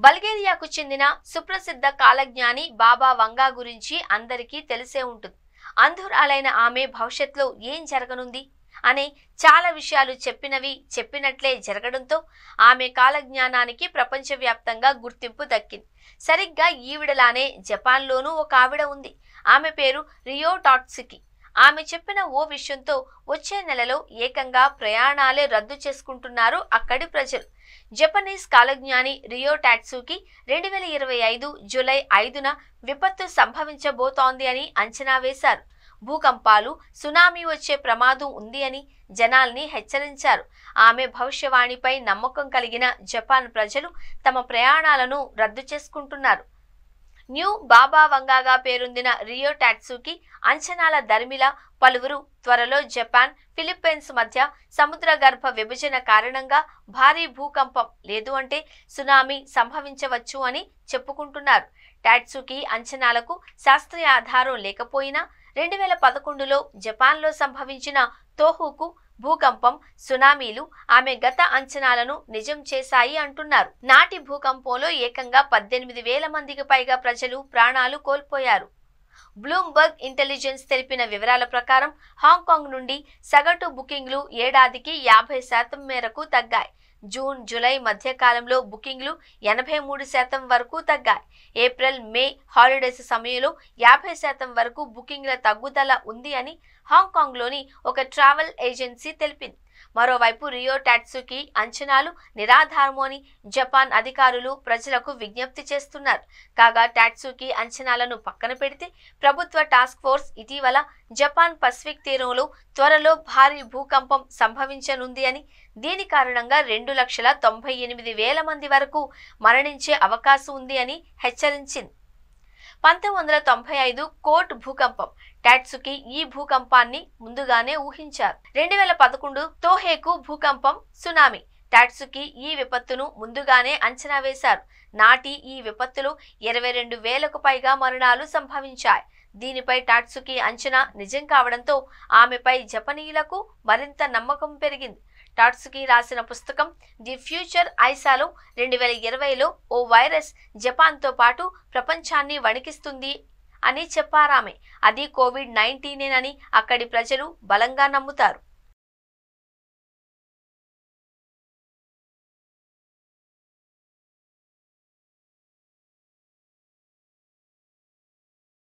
బల్గేరియాకు చెందిన సుప్రసిద్ధ కాలజ్ఞాని బాబా వంగా గురించి అందరికీ తెలిసే ఉంటుంది. అంధురాలైన ఆమె భవిష్యత్తులో ఏం జరగనుంది అనే చాలా విషయాలు చెప్పినట్లే జరగడంతో ఆమె కాలజ్ఞానానికి ప్రపంచవ్యాప్తంగా గుర్తింపు దక్కింది. సరిగ్గా ఈవిడలానే జపాన్లోనూ ఒక ఆవిడ ఉంది. ఆమె పేరు రియో టాట్సుకి. ఆమె చెప్పిన ఓ విషయంతో వచ్చే నెలలో ఏకంగా ప్రయాణాలే రద్దు చేసుకుంటున్నారు అక్కడి ప్రజలు. జపనీస్ కాలజ్ఞాని రియో టాట్సుకి 2025 జూలై 5న విపత్తు సంభవించబోతోంది అని అంచనా వేశారు. భూకంపాలు, సునామీ వచ్చే ప్రమాదం ఉంది అని జనాల్ని హెచ్చరించారు. ఆమె భవిష్యవాణిపై నమ్మకం కలిగిన జపాన్ ప్రజలు తమ ప్రయాణాలను రద్దు చేసుకుంటున్నారు. న్యూ బాబా వంగాగా పేరొందిన రియో టాట్సుకి అంచనాల దరిమిలా పలువురు త్వరలో జపాన్, ఫిలిప్పీన్స్ మధ్య సముద్ర గర్భ విభజన కారణంగా భారీ భూకంపం లేదు అంటే సునామీ సంభవించవచ్చు అని చెప్పుకుంటున్నారు. టాట్సుకి అంచనాలకు శాస్త్రీయ ఆధారం లేకపోయినా 2011లో జపాన్లో సంభవించిన తోహుకు భూకంపం, సునామీలు ఆమె గత అంచనాలను నిజం చేశాయి అంటున్నారు. నాటి భూకంపంలో ఏకంగా 18,000 మందికి పైగా ప్రజలు ప్రాణాలు కోల్పోయారు. బ్లూంబర్గ్ ఇంటెలిజెన్స్ తెలిపిన వివరాల ప్రకారం హాంకాంగ్ నుండి సగటు బుకింగ్లు ఏడాదికి 50% మేరకు తగ్గాయి. జూన్, జూలై మధ్య కాలంలో బుకింగ్లు 83% వరకు తగ్గాయి. ఏప్రిల్, మే హాలిడేస్ సమయంలో 50% వరకు బుకింగ్ల తగ్గుదల ఉంది అని హాంకాంగ్లోని ఒక ట్రావెల్ ఏజెన్సీ తెలిపింది. మరోవైపు రియో టాట్సుకి అంచనాలు నిరాధారము అని జపాన్ అధికారులు ప్రజలకు విజ్ఞప్తి చేస్తున్నారు. కాగా టాట్సుకి అంచనాలను పక్కన పెడితే ప్రభుత్వ టాస్క్ ఫోర్స్ ఇటీవల జపాన్ పసిఫిక్ తీరంలో త్వరలో భారీ భూకంపం సంభవించనుంది అని, దీని కారణంగా 2,98,000 మంది వరకు మరణించే అవకాశం ఉంది అని హెచ్చరించింది. 1995 కోట్ భూకంపం. టాట్సుకి ఈ భూకంపాన్ని ముందుగానే ఊహించారు. 2011 తోహేకు భూకంపం, సునామీ. టాట్సుకి ఈ విపత్తును ముందుగానే అంచనా వేశారు. నాటి ఈ విపత్తులో 22,000కు పైగా మరణాలు సంభవించాయి. దీనిపై టాట్సుకి అంచనా నిజం కావడంతో ఆమెపై జపనీయులకు మరింత నమ్మకం పెరిగింది. టాట్సుకి రాసిన పుస్తకం ది ఫ్యూచర్ ఐసాలో 2020లో ఓ వైరస్ జపాన్తో పాటు ప్రపంచాన్ని వణికిస్తుంది అని చెప్పారామె. అది కోవిడ్-19 అని అక్కడి ప్రజలు బలంగా నమ్ముతారు.